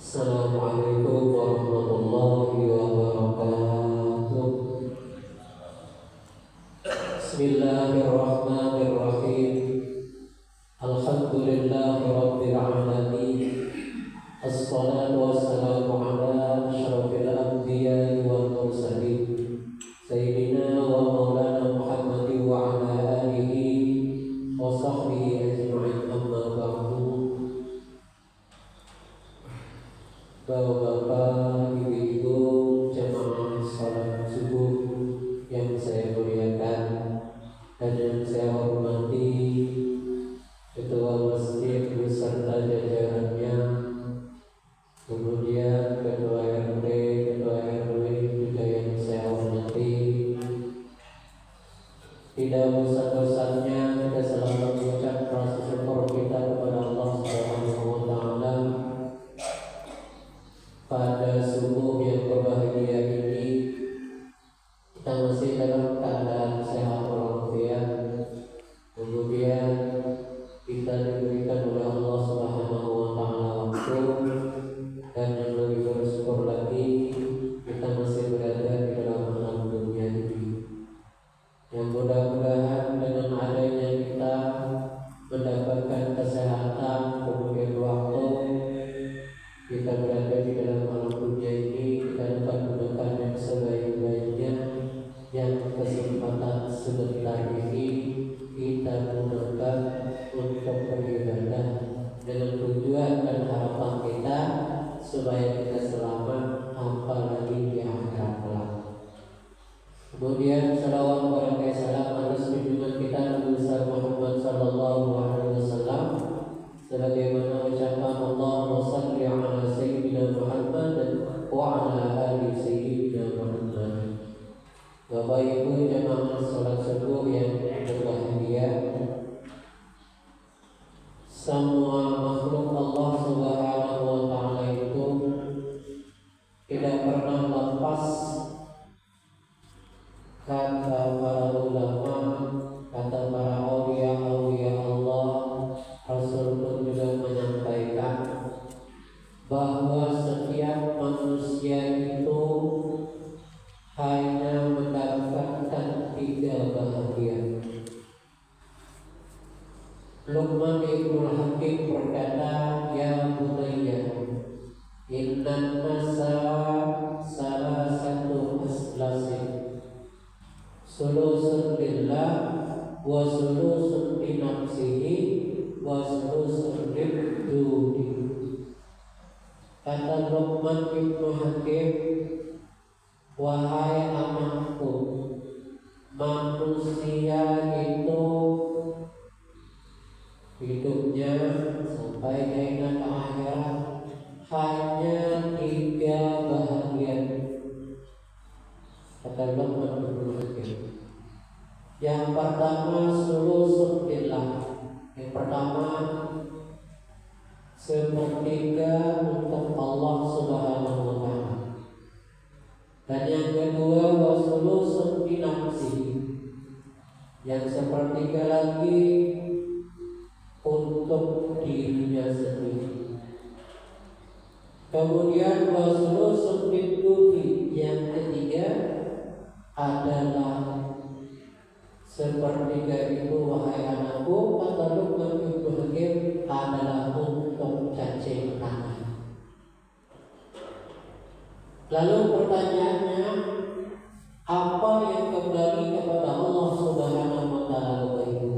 Assalamualaikum warahmatullahi wabarakatuh. Bismillahirrahmanirrahim. Alhamdulillahi rabbil alamin. Assalatu wassalamu ala asyrafil anbiya'i wal mursalin Sayyidina wa maulana Muhammadin wa ala alihi wa sahbihi ajma'in, amma ba'du. Bapak-bapak, ibu-ibu, jamaah salat subuh yang saya muliakan dan yang saya hormati, Ketua Masjid beserta jajarannya, kemudian Ketua RT, Ketua RW juga yang saya hormati. Tidak bosan-bosannya kita selalu mengucap rasa syukur kita kepada Allah Subhanahu wa Ta'ala pada subuh yang berbahagia ini. Kita masih dalam keadaan sehat walafiat. Kemudian kita diberikan oleh Allah Subhanahu wa Ta'ala waktu, dan yang lebih bersyukur lagi kita masih berada di dalam alam dunia ini. Yang mudah-mudahan dengan adanya kita mendapatkan kesehatan, kemudian waktu kita berada di dalam alam dunia ini, kita dapat gunakan yang sebaik-baiknya. Yang kesempatan sebentar ini kita gunakan untuk beribadah dengan tujuan dan harapan kita supaya kita selamat, apalagi di akhirat kelak. Kemudian salawat barakah salam atas junjungan kita Nabi besar Muhammad sallallahu alaihi wasallam, sebagaimana ucapan Allahumma shalli ala sayyidina Muhammad wa ala ali sayyidina Muhammad. Bapak Ibu jamaah salat subuh yang berbahagia, semua makhluk Allah Subhanahu wa Ta'ala itu tidak pernah lepas. Kata para ulama, kata para aulia Allah, Rasul pun juga menyampaikan bahwa setiap manusia itu hanya mendapatkan 3 bahagia. Luqman Ibnul Hakim berkata, ya bunayya, innan nasa salah satu aslasin, sulusun lillah, wa sulusun li nafsihi, wa sulusun lid-dudi. Kata Luqman Ibnu Hakim, wahai anakku, manusia itu hidupnya sampai dengan akhirat hanya 3 bahagia. Kata Luqman Ibnu Hakim, yang pertama sulusun lillah, yang pertama sepertiga untuk Allah Subhanahu wa Ta'ala. Dan yang kedua wasulusun li nafsihi, yang sepertiga lagi untuk dirinya sendiri. Kemudian wasulusun lid-dudi, yang ketiga adalah sepertiga itu, wahai anakku, kata Luqman Ibnu Hakim, adalah untuk cacing tangan. Lalu pertanyaannya, apa yang kembali kepada Allah Subhanahu wa Ta'ala itu?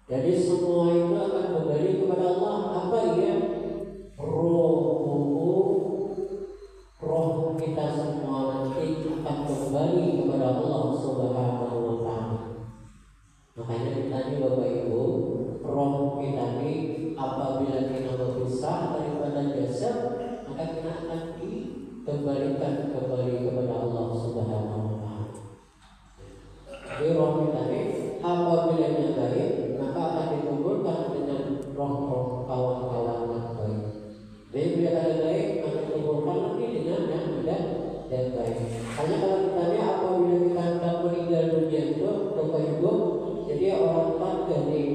Jadi semua itu akan kembali kepada Allah. Apa ya? Roh kita semua nanti akan kembali kepada Allah Subhanahu wa Ta'ala. Makanya ditanya Bapak Ibu, roh kita ini apabila kita berpisah daripada jasad, maka kita akan dikembalikan kembali kepada Allah Subhanahu wa Ta'ala. Jadi roh kita ini apabila dia baik, maka akan dikumpulkan dengan roh-roh kawan-kawan yang baik. Jadi bila ada baik, maka dikumpulkan lagi dengan yang tidak baik. Hanya kalau ditanya apabila kita hendak meninggal dunia itu, Bapak Ibu, jadi orang kan dari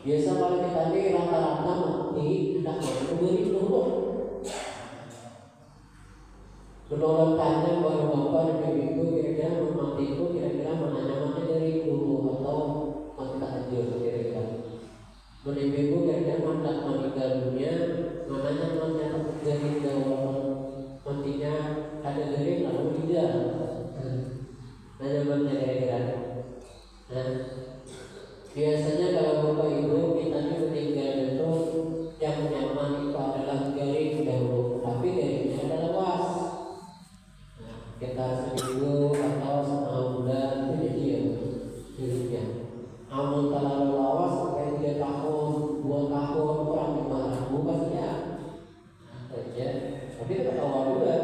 biasa kalau kita ini rata-rata mati tidak mau beri dulu menolak tanya kepada bapak dan ibu, kira-kira mati itu kira-kira mana dari guru atau mati takjil kira-kira. Menurut ibu kira-kira mana meninggal dunia, mananya dari dalam matinya ada dari lalu tidak. Nanya mana kira-kira. Nah, biasanya kalau bapak ibu kita meninggal itu yang nyaman itu adalah garing dahulu, tapi garingnya adalah luas. Kita seminggu atau setengah bulan itu jadi ya hidupnya. Amun terlalu lawas sampai 3 tahun, 2 tahun orang dimarah bukan ya. Tapi itu awal juga.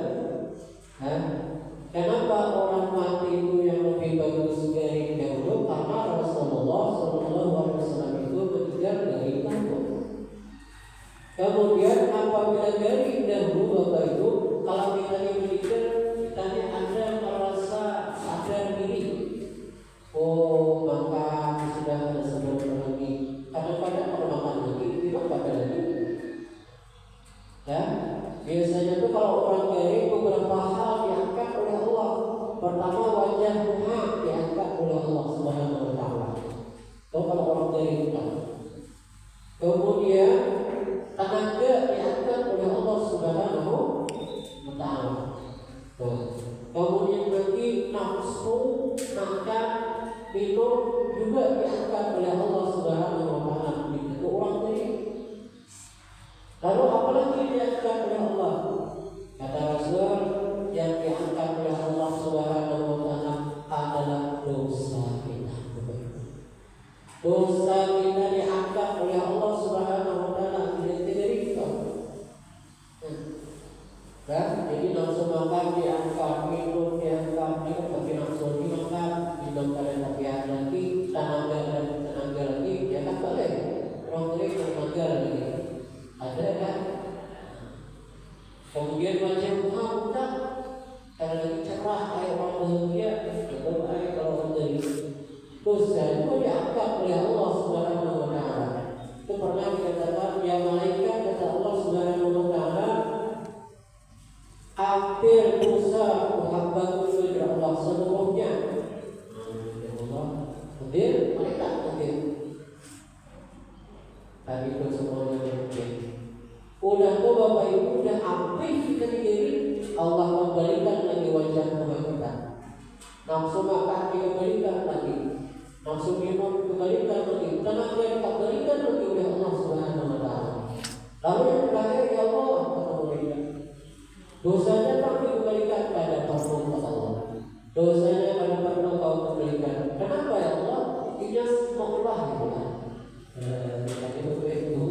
Kenapa orang mati itu yang lebih bagus garing dahulu? Karena Rasulullah SAW itu meninggal dari takut. Kemudian apabila garing dahulu bapak itu, kalau kita meninggal tadi Anda merasa sadar diri, oh maka sudah ada sebelum lagi. Kadang-kadang kalau makan lagi, tidak pada lagi. Ya, biasanya tuh kalau orang garing beberapa hal diangkat oleh Allah. Pertama wajah Tuhan diangkat oleh Allah Subhanahu Wa Taala. Kalau orang garing kan. Kemudian tenaga diangkat oleh Allah Subhanahu Wa Taala. Kemudian lagi nafsu makan minum juga diangkat oleh Allah Subhanahu Wa Taala. Itu orang tadi. Lalu apalagi diangkat oleh Allah? Kata Rasul, yang diangkat oleh Allah Subhanahu Wa Taala adalah dosa kita. Dosa kita diangkat oleh Allah Subhanahu Wa Taala dari kita. Jadi nafsu makan diangkat, minum diangkat, tapi nafsu diangkat, minum pada tapian lagi, tenaga lagi, ya kan boleh. Orang boleh tenaga lagi, ada kan? Kemudian wajah muka, kalau lagi cerah, kayak orang bahagia, betul air kalau menjadi dosa itu diangkat oleh Allah Subhanahu Wa Taala. Itu pernah dikatakan, ya malaikat kata Allah Subhanahu Wa Taala. Hampir dosa muhabbatun kepada Allah seluruhnya. Hampir mereka hampir. Tapi itu semuanya mungkin. Udah tuh bapak ibu udah aktif kita diri, Allah kembalikan lagi wajah Tuhan kita. Nafsu makan dikembalikan lagi, nafsu minum dikembalikan lagi, tenaga dikembalikan lagi oleh Allah Subhanahu Wa Taala. Lalu yang terakhir ya Allah kembalikan. Dosanya tak dikembalikan pada perbuatan Allah. Dosanya pada perbuatan kau kembalikan. Kenapa ya Allah? Intinya mengulah gitu kan. Itu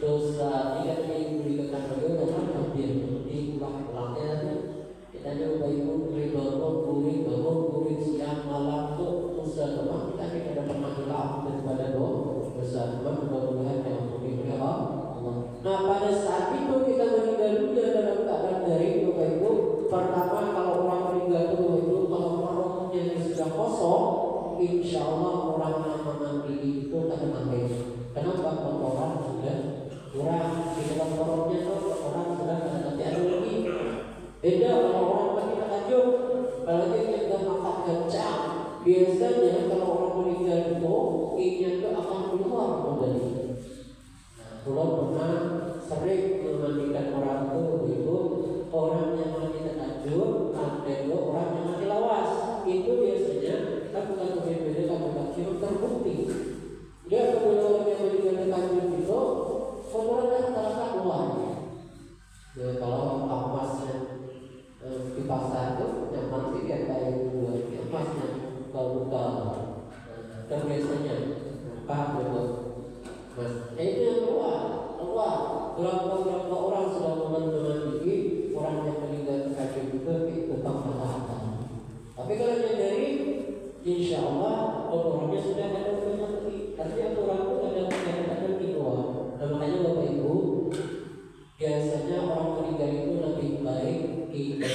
dosa tidak diberikan lagi dengan hampir diulang-ulangnya nanti. Kita coba ibu beri bangun siang malam tuh dosa memang kita tidak pernah hilang daripada dosa. Memang mudah-mudahan yang boleh Allah. Nah pada saat itu kita meninggal dunia dalam keadaan dari Bapak Ibu. Pertama kalau orang meninggal itu kalau perutnya sudah kosong, insya Allah orang yang mati itu akan mati. Kenapa? Orang sudah kurang di dalam perutnya itu orang sudah tidak ada lagi. Beda kalau orang mati terkajut, apalagi kita makan kencang. Biasanya kalau orang meninggal itu inya itu akan keluar kembali. Pulau pernah sering memandikan orang itu orang yang mati terkajut, ada juga orang yang mati lawas. Itu biasanya kan bukan berbeda kan terbukti. Dia apabila orang yang meninggal terkajut itu kotorannya rata-rata keluar. Ya, kalau emasnya di pasar itu yang mati dia kayak emasnya buka-buka. Dan biasanya itu yang keluar. Berapa orang sudah memandiki orang yang meninggal terkajut itu tetap bertahan. Tapi kalau yang dari insya Allah orangnya sudah ada mati. Artinya orang itu ada di luar. Nah, makanya Bapak Ibu biasanya orang meninggal itu lebih baik kita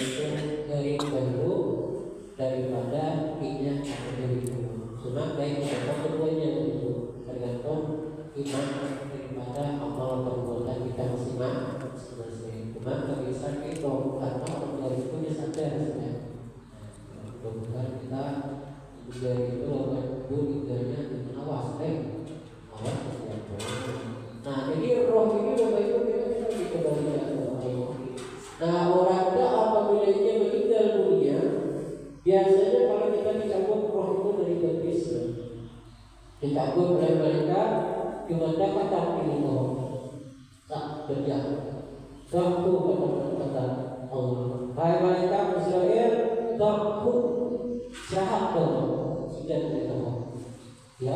masing-masing. Cuma nggak bisa itu karena orang tua itu dia sadar sebenarnya. Mudah-mudahan kita juga itu lakukan itu tinggalnya dengan awas, awas setiap orang. Nah jadi roh ini bapak ibu kita dikembalikan ke Allah. Nah orang tua apabila dia meninggal dunia, biasanya kalau kita dicabut roh itu dari baptisme, dicabut oleh mereka dimana kata ini tak berjalan. Satu kata Allah. Hai malaikat Israel, takut jahat dong, sudah tidak. Ya,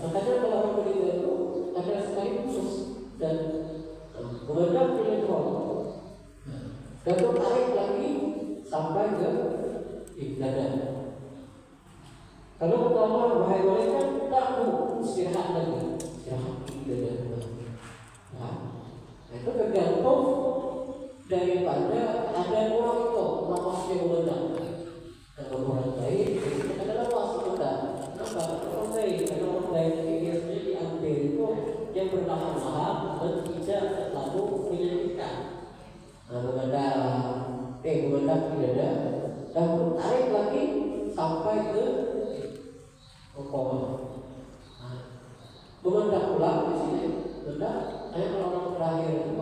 makanya kalau orang meninggal itu ada sekali khusus dan mengendap dengan roh. Dan tarik lagi sampai ke ibadah. Kalau pertama wahai malaikat takut istirahat lagi, istirahat ibadah. Nah, itu tergantung daripada ada orang itu napasnya mengendap. Kalau orang baik, kita adalah was mengendap. Kenapa? Orang baik, karena orang baik itu biasanya diambil itu yang bertahan-tahan dan tidak terlalu menyakitkan. Nah, mengendap ibadah dan tarik lagi sampai ke koma. Nah, mengendap pulang di sini, mengendap. Kalau orang terakhir itu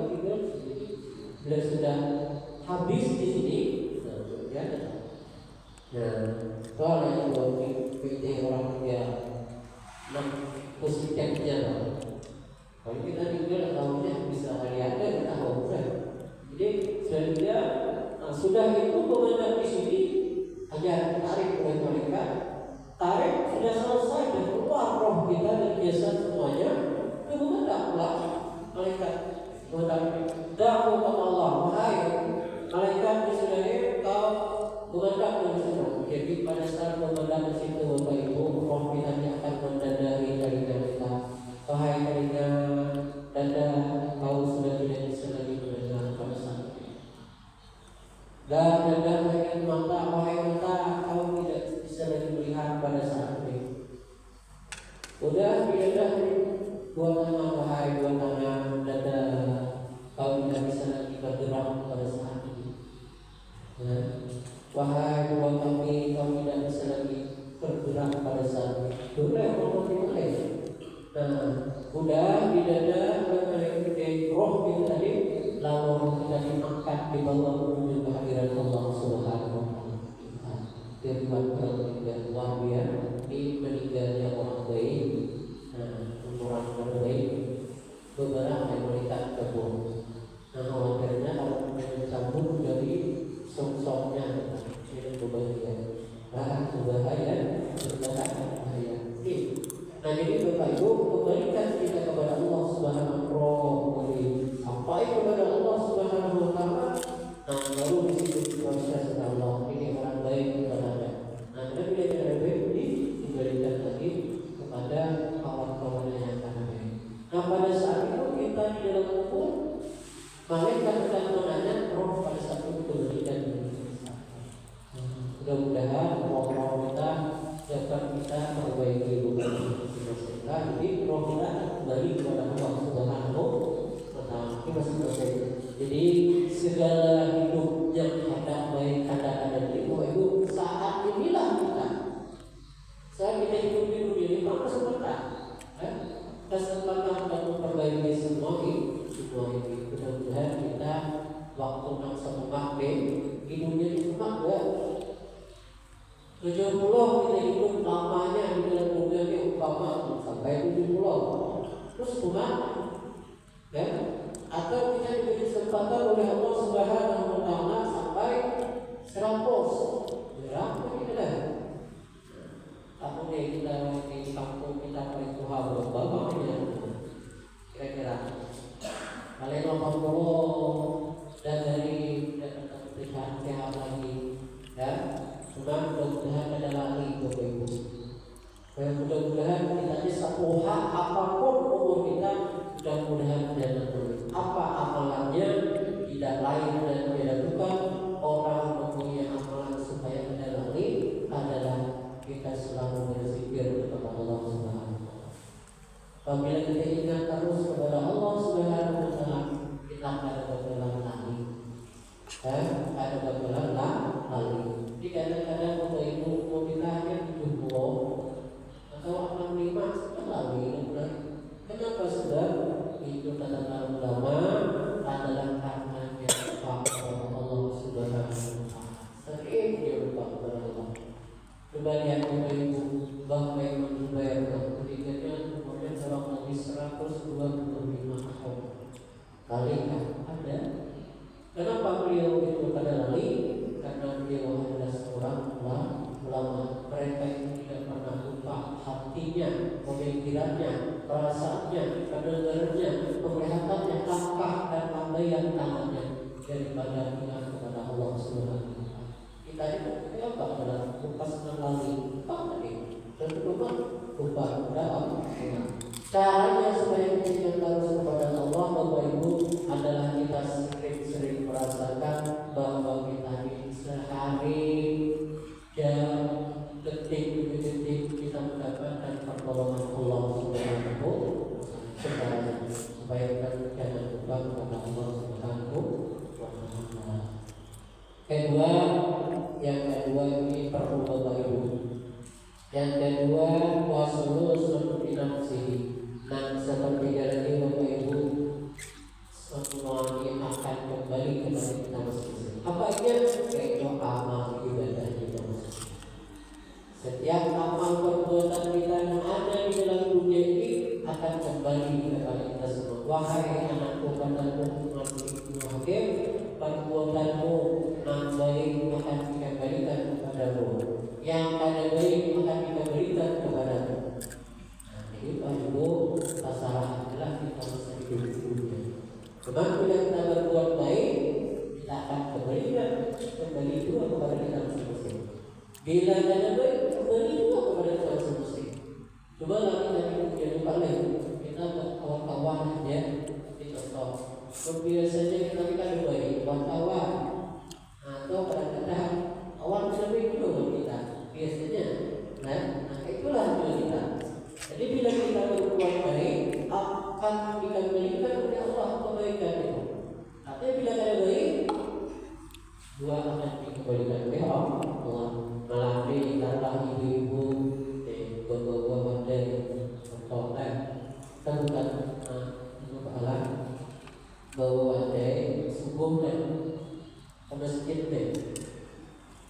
bila sudah habis di sini, ya. Nah, kalau yang PT orang dia positifnya, kalau kita tinggal tahunya bisa hari ada kita tahu kan. Jadi sebenarnya sudah itu mengendap di sini, hanya tarik oleh mereka, tarik sudah selesai dan keluar roh kita dan biasa semuanya, itu mengendap pulang. Malaikat mengendap dakwah kepada Allah, wahai malaikat Israel, kau mengendap di situ. Jadi pada saat mengendap di situ, Bapak Ibu, roh kita akan mendadari dari kita. Wahai telinga, dada, kau sudah tidak bisa lagi mendengar pada saat itu. Dan dada, mata, wahai mata, kau tidak bisa lagi melihat pada saat itu. Udah didadari dua tangan, wahai dua tangan, dada, kau tidak bisa lagi bergerak pada saat ini. Wahai dua kaki, kau tidak bisa lagi bergerak pada saat ini. Boleh, boleh. Nah, udah di dada, roh kita tadi, lalu kita diangkat di bawah menuju kehadiran Allah Subhanahu wa Ta'ala. Firman Allah luar biasa, ini meninggalnya orang baik. Orang baik beberapa yang mereka kebun. Nah, akhirnya kalau mencabut dari sosoknya ini kebahagiaan, bahaya. Nah, jadi Bapak Ibu, kembalikan kita kepada Allah Subhanahu wa Ta'ala. Sampai kepada Allah Subhanahu wa Ta'ala. Nah, baru di situ kita bisa sedang Allah. Ini orang baik kepada. Nah, kita tidak baik diberikan lagi kepada kawan-kawan yang akan baik. Nah, pada saat itu kita di dalam kubur, malaikat akan menanya roh pada saat itu diberikan. Mudah-mudahan roh kita dapat kita perbaiki hubungan kita. Jadi roh kita kembali kepada Allah Subhanahu wa Ta'ala. Jadi segala hidup yang baik ada di itu saat inilah kita. Saat kita hidup di dunia ini maka sebentar. Kesempatan untuk memperbaiki semua ini. Mudah-mudahan kita waktu nak semak di dunia ini semak 70 kita hidup lamanya di dalam dunia ini umpama sampai 70. Terus gimana? Ya? Atau kita diberi kesempatan oleh Allah Subhanahu wa Ta'ala sampai 100. Berapa kita? Tahun ini kita di kampung kita paling tua berapa kira-kira? Kalian 80 dan dari dapat sehat lagi, ya. Cuma mudah-mudahan ada lagi Bapak Ibu. Mudah-mudahan kita bisa hak apapun umur kita, mudah-mudahan jangan apa amalannya tidak ada bakalan lali. Jadi kadang-kadang Bapak Ibu mau ditanya 70 atau 65 kan lali. Kenapa sebab itu kata ulama adalah karena dia lupa kepada Allah Subhanahu wa Ta'ala. Sering dia lupa kepada Allah. Coba lihat Bapak Ibu, Bang Maimun Zubair ketikanya umurnya kurang lebih 125 tahun. Kali kan ada. Kenapa beliau itu pada lali? Karena beliau adalah seorang ulama. Mereka itu tidak pernah lupa hatinya, pemikirannya, perasaannya, kedengarannya, penglihatannya, langkah dan lambaian tangannya daripada ingat kepada Allah Subhanahu wa Ta'ala. Kita itu apa adalah lupa senang lali, lupa tadi, dan lupa dalam. Caranya supaya kita terus kepada Allah Bapak Ibu adalah kita sering merasakan bahwa kita ini sehari jam detik kita mendapatkan pertolongan Allah Subhanahu wa Ta'ala, supaya kita jangan lupa kepada Allah Subhanahu wa Ta'ala. Yang kedua ini perlu Bapak Ibu. Yang kedua wasulu seperti nafsi. Dan seperti lagi Bapak Ibu, semuanya akan kembali kepada kita masing-masing. Apa yaitu amal ibadah kita masing-masing. Setiap amal perbuatan kita yang ada di dalam dunia ini akan kembali kepada kita semua. Wahai anakku, kataku hakim, perbuatanmu yang baik akan dikembalikan kepadamu, yang ada baik akan dikembalikan kepadamu. Jadi Pak Ibu, masalah adalah kita masa hidup di dunia. Sebab bila kita berbuat baik, kita akan kembali juga kepada kita masing-masing. Bila ada baik, kembali juga kepada kita masing-masing. Coba lah kita jadi paling kita kawan-kawan ya, kita stop. Biasanya kita ada baik, kawan-kawan atau kadang-kadang kawan lebih dulu kita. Biasanya, nah itulah juga kita. Jadi bila kita berbuat baik akan dikembalikan oleh Allah kebaikan itu. Tapi bila ada baik, dua akan dikembalikan oleh Allah. Melalui darah ibu-ibu, bapak-bapak dari kota, bukan alam bawa dari subuh dan masjid deh.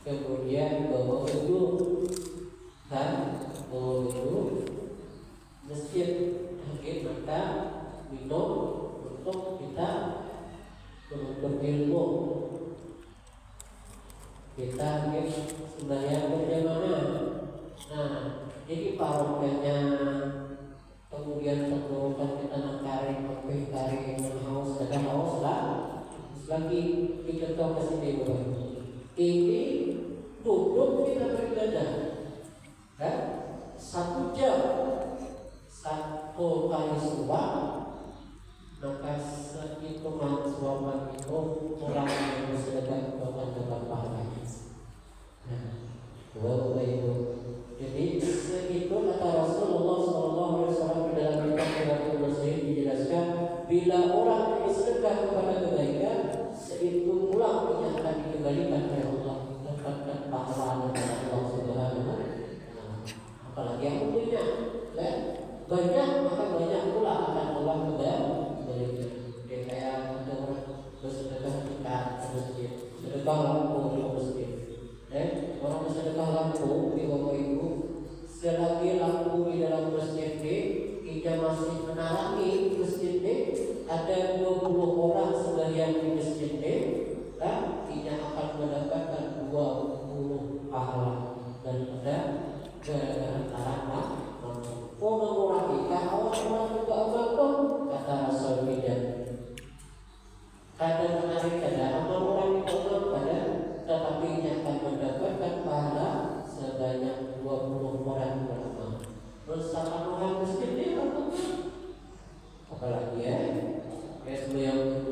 Kemudian bawa itu dan bawa itu masjid maka minum untuk kita menuntut ilmu. Kita sembahyang berjamaah. Nah, jadi parokianya kemudian tentukan kita mengkaring, haus, ada haus lah. Lagi kita tahu ke sini ini duduk kita beribadah. 1 jam. 1 kali suap, maka hitungan suapan itu orang yang bersedekah akan dapat pahalanya. Bapak Ibu, jadi segitu kata Rasulullah SAW dalam kitab Muslim dijelaskan, bila orang bersedekah kepada kebaikan, sehitung pulang yang akan dikembalikan oleh Allah, dapatkan pahala dari Allah Subhanahu wa Ta'ala. Apalagi yang punya, banyak maka banyak pula akan Allah kembalikan. Kayak ada orang bersedekah dekat masjid, sedekah lampu di masjid. Orang bersedekah lampu di Bapak Ibu, selagi lampu di dalam masjid kita masih menerangi masjid ada 20 orang sembahyang di masjid tidak akan mendapatkan 20 pahala daripada gara-gara tarak mengurangi orang juga amal kata Rasul tidak. Kadang menarik amal orang itu pada tetapi yang akan mendapatkan pahala sebanyak 20 orang beramal. Bersama orang masjid dia apalagi ya sembahyang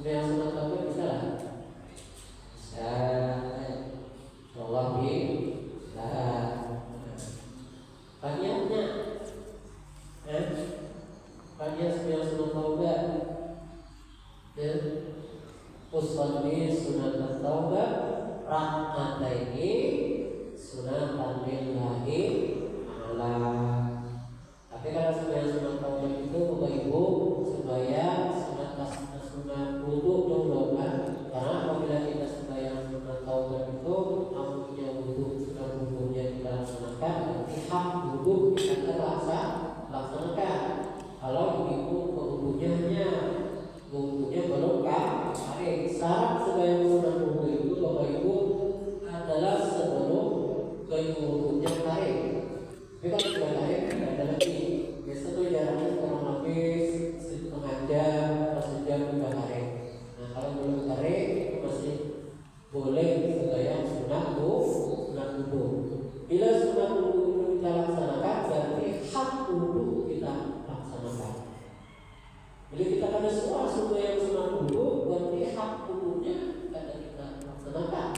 sembahyang sunat taubat bisa lah. Bisa. Allah bisa. Paniatnya, paniat sembahyang sunat taubat. Usolli sunat taubat rahmataini sunatan lillahi ala. Tapi kalau sembahyang sunat taubat itu Bapak Ibu sembahyang sunat wudu dulu kan? Karena apabila kita sembahyang sunat taubat itu namanya wudu, sunat wudunya kita laksanakan, berarti hak wudu kita laksanakan. Kalau ibu wudunya belum kering. Syarat sembahyang sunat wudu itu Bapak Ibu adalah sebelum wudunya kering. Tapi kalau sudah kering tidak ada lagi. Biasa tuh jaraknya kurang lebih setengah jam atau sejam sudah kering. Nah kalau belum kering itu masih boleh sembahyang sunat wudu. Bila sunat wudu itu kita laksanakan, berarti hak wudu kita laksanakan. Jadi kita ada soal sembahyang sunat wudu, berarti hak wudunya kada kita laksanakan.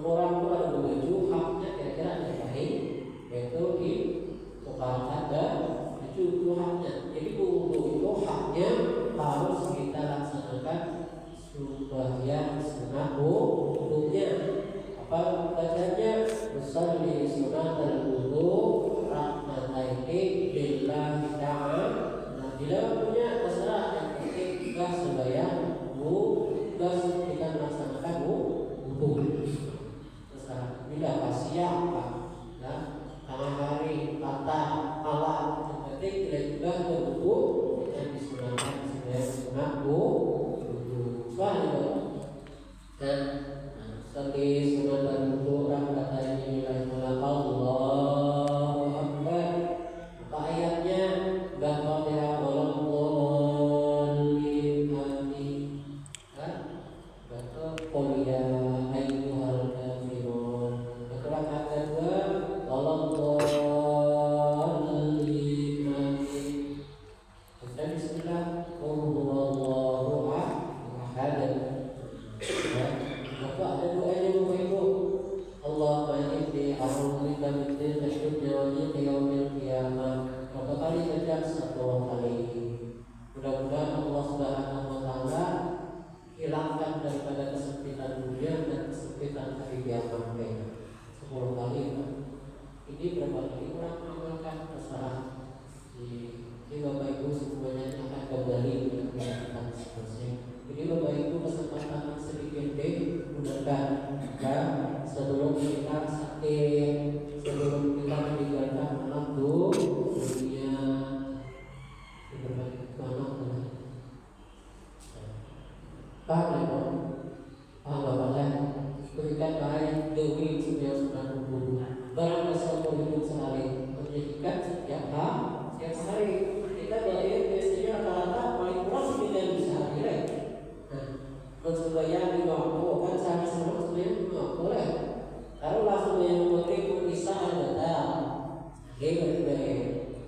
Orang itu ada baju haknya kira-kira ada baik, yaitu di tukarkan dan baju itu haknya. Jadi wudu itu haknya harus kita laksanakan sembahyang sunat wudunya. Apa bacanya? Usolli sunatal wudu rahmataini lillahi ta'ala. Bila punya masalah yang penting gas sembahyang gas kita melaksanakan wudu. Terserah. Bila kasihan Pak, ya, tengah hari, patah, malam, yang penting tidak juga berwudu dan disunahkan sembahyang sunat wudu. Soalnya dan usolli sunatal wudu rahmataini lillahi ta'ala. Allahu Akbar. Apa ayatnya? Al-Fatihah. Qul ya ayyuhal kafirun. Rakaat kedua dan bismillah qul huwallahu ahad. Maka ada doanya Bapak Ibu. Allahumma inni a'udzubika min syarri yaumil qiyamah. Berapa kali saja? 1 kali. Mudah-mudahan Allah Subhanahu wa taala hilangkan daripada kesempitan dunia dan kesempitan hari kiamat. 10 kali kan? Ini berapa kali orang mengamalkan terserah. Jadi Bapak Ibu semuanya akan kembali mengamalkan seterusnya. Jadi Bapak Ibu kesempatan sedikit deh gunakan sebelum kita sakit, sebelum kita meninggalkan alam dunia. Berbagi mana? Bapak berikan baik demi sembilan sunat wudu. Barang seumur hidup sehari menjadikan setiap hari kita bayar biasanya rata-rata paling kurang 9 sehari lah. Nah, sembahyang 50 kan sehari sembahyang 50 boleh. Taruhlah sembahyang maghrib pun bisa ada bayar.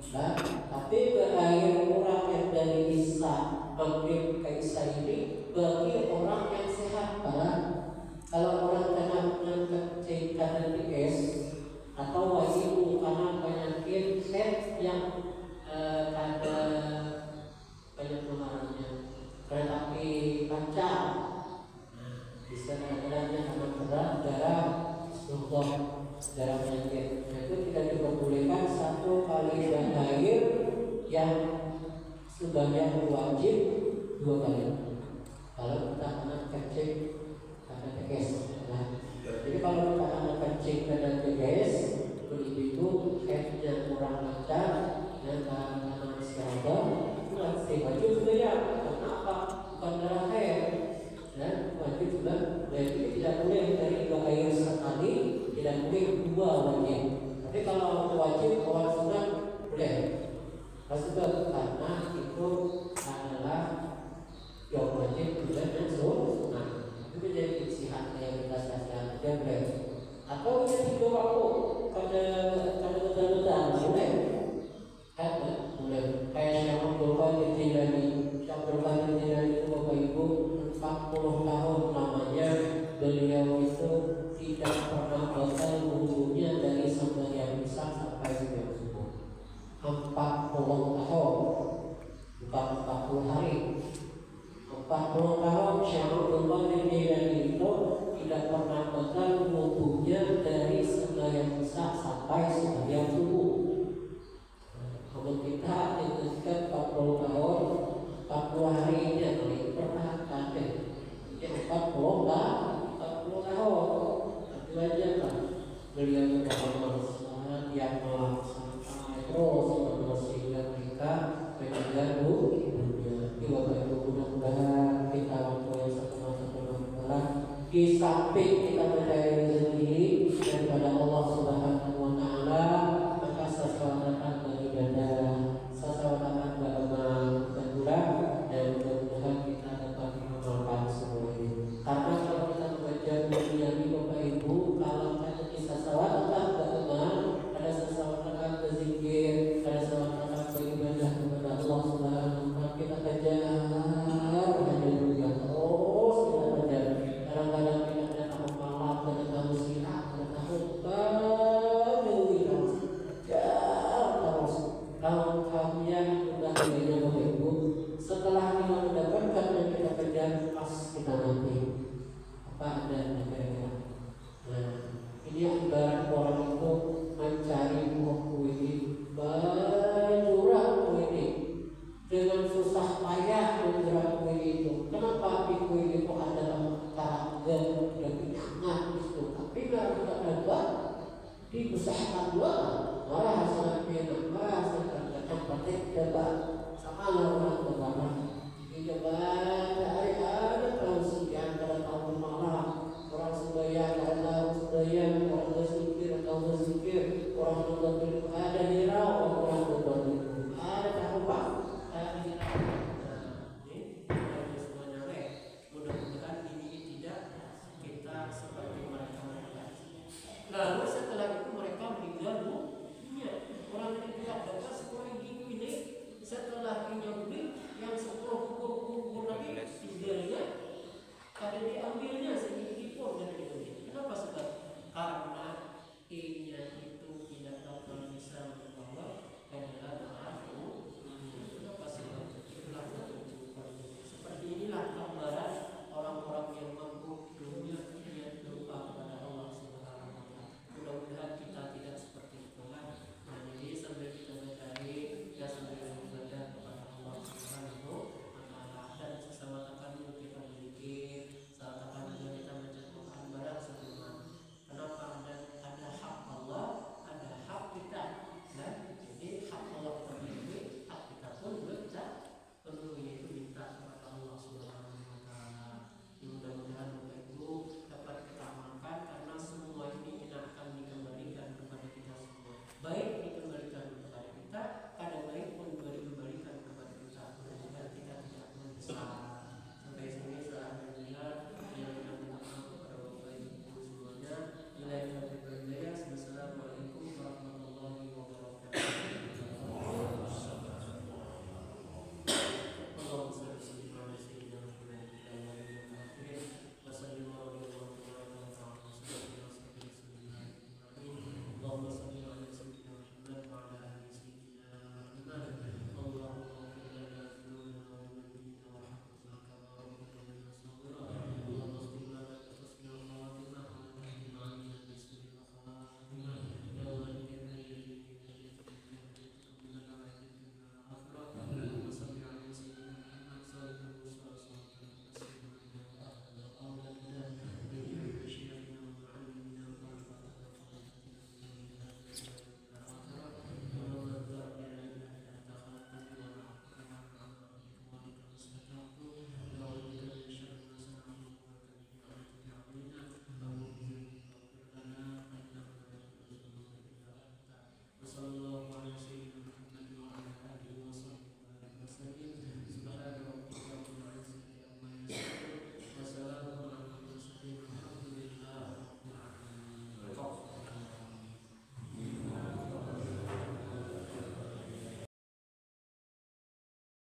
Nah, tapi berakhir kurang yang dari isya maghrib ke isya ini bagi orang yang sehat. Kalau orang kena penyakit KDS atau wajib karena penyakit head yang ada banyak pengaruhnya, kereta api lancar, bisa kadang-kadang karena berat darah struktur darah penyakit, itu tidak diperbolehkan 1 kali air yang sebanyak wajib 2 kali. Kalau kita kena kencing karena TGS, nah, jadi kalau kita kena kencing karena TGS, itu headnya kurang lancar dan karena istirahat, masih wajib sebenarnya. Kenapa? Bukan darah head, dan wajib juga. Jadi tidak boleh dari 2 air sekali, tidak boleh 2 wajib. Tapi kalau wajib orang sunat boleh. Sebab karena itu adalah yang wajib juga dan sunat. Itu menjadi istihad yang kita saksikan aja boleh. Atau kita 3 waktu pada betul-betul boleh. Kan boleh. Kayak yang berubah jadi 40 tahun Syaikhul Jailani itu tidak pernah makan wudhunya dari sebagian isak sampai sebagian subuh. Kalau kita dikasihkan 40 tahun 40 hari ini kali pernah ada ya 40 lah 40 tahun tapi aja kan beliau juga melaksanakan yang melaksanakan terus sehingga mereka menjaga dunia. Bapak Ibu mudah-mudahan kita waktu yang sama-sama di samping kita percaya rezeki daripada Allah Subhanahu Wa Taala, maka sesuatu beribadah, sesuatu beramal kedua dan mudah-mudahan kita dapat mengamalkan semua ini. Karena kalau kita membaca dunia ini Bapak Ibu, kalau ada sesuatu beramal, ada sesuatu berzikir, ada sesuatu beribadah kepada Allah Subhanahu Wa Taala, kita kejar hanya dunia terus kita kejar. Kadang-kadang kita tidak tahu malam, tidak tahu siang, tidak tahu terus langkahnya sudah dirinya Bapak Ibu. Setelah kita mendapatkan yang kita kejar, pas kita nanti apa ada